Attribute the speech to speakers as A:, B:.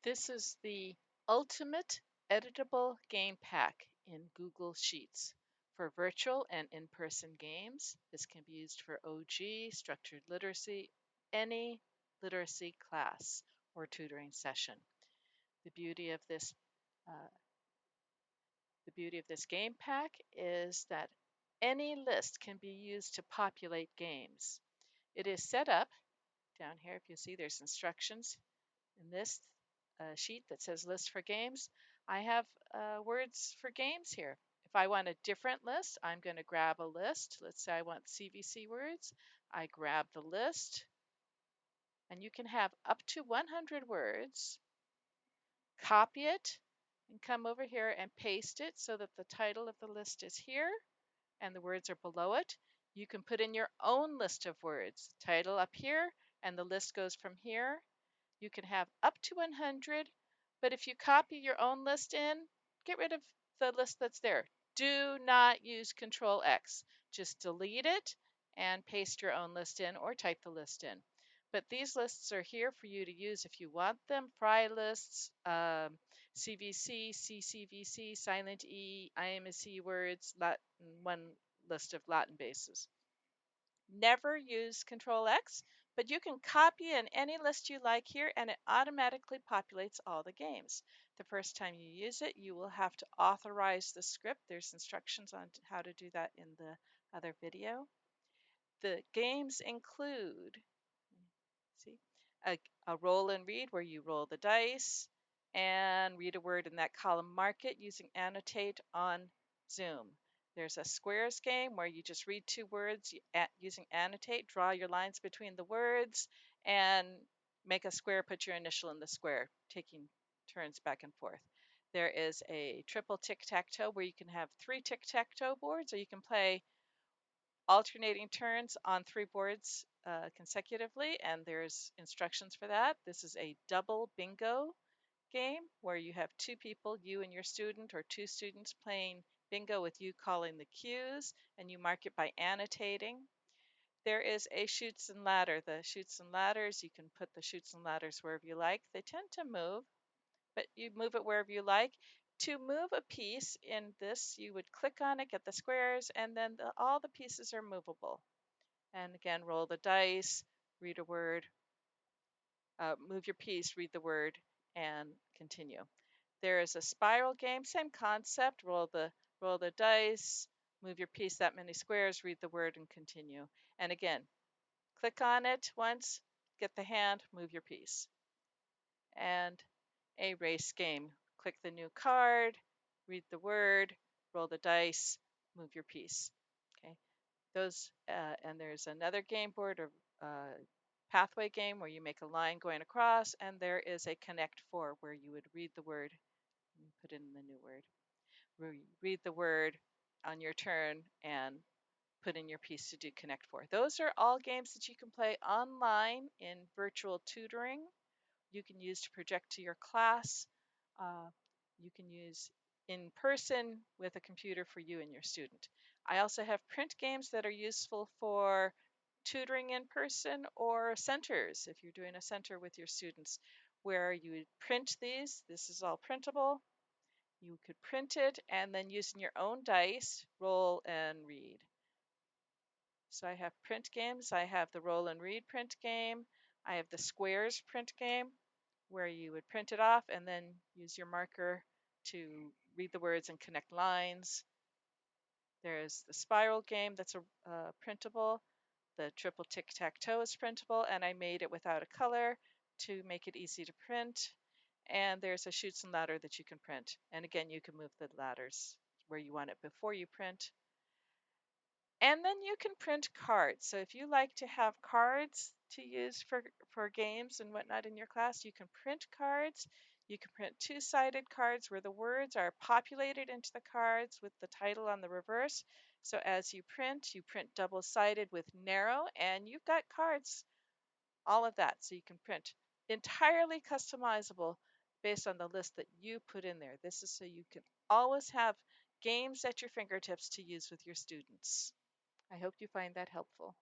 A: This is the ultimate editable game pack in Google Sheets. For virtual and in-person games, this can be used for OG, structured literacy, any literacy class or tutoring session. The beauty of this uh, the beauty of this game pack is that any list can be used to populate games. It is set up down here. If you see, there's instructions in this sheet that says list for games. I have words for games here. If I want a different list, I'm going to grab a list. Let's say I want CVC words. I grab the list, and you can have up to 100 words. Copy it and come over here and paste it so that the title of the list is here and the words are below it. You can put in your own list of words. Title up here, and the list goes from here. You can have up to 100, but if you copy your own list in, get rid of the list that's there. Do not use Control X. Just delete it and paste your own list in or type the list in. But these lists are here for you to use if you want them. Fry lists, CVC, CCVC, silent E, IMSC words, Latin, one list of Latin bases. Never use Control X, but you can copy in any list you like here and it automatically populates all the games. The first time you use it, you will have to authorize the script. There's instructions on how to do that in the other video. The games include, see, a roll and read where you roll the dice and read a word in that column, mark it using annotate on Zoom. There's a squares game where you just read two words using annotate, draw your lines between the words, and make a square, put your initial in the square, taking turns back and forth. There is a triple tic-tac-toe where you can have 3 tic-tac-toe boards, or you can play alternating turns on 3 boards consecutively, and there's instructions for that. This is a double bingo game where you have 2 people, you and your student, or 2 students playing bingo with you calling the cues, and you mark it by annotating. There is a chutes and ladder. The chutes and ladders, you can put the chutes and ladders wherever you like. They tend to move, but you move it wherever you like. To move a piece in this, you would click on it, get the squares, and then all the pieces are movable. And again, roll the dice, read a word, move your piece, read the word, and continue. There is a spiral game, same concept. Roll the dice, move your piece that many squares, read the word, and continue. And again, click on it once, get the hand, move your piece. And a race game. Click the new card, read the word, roll the dice, move your piece. Okay, those and there's another game board or pathway game where you make a line going across, and there is a connect four where you would read the word and put in the new word. Read the word on your turn and put in your piece to do connect four. Those are all games that you can play online in virtual tutoring. You can use to project to your class. Uh, you can use in person with a computer for you and your student. I also have print games that are useful for tutoring in person or centers, if you're doing a center with your students, where you would print these. This is all printable. You could print it and then using your own dice, roll and read. So I have print games. I have the roll and read print game. I have the squares print game where you would print it off and then use your marker to read the words and connect lines. There's the spiral game that's a printable. The triple tic-tac-toe is printable, and I made it without a color to make it easy to print. And there's a chutes and ladder that you can print. And again, you can move the ladders where you want it before you print. And then you can print cards. So if you like to have cards to use for games and whatnot in your class, you can print cards. You can print two-sided cards where the words are populated into the cards with the title on the reverse. So as you print double-sided with narrow, and you've got cards, all of that. So you can print entirely customizable based on the list that you put in there. This is so you can always have games at your fingertips to use with your students. I hope you find that helpful.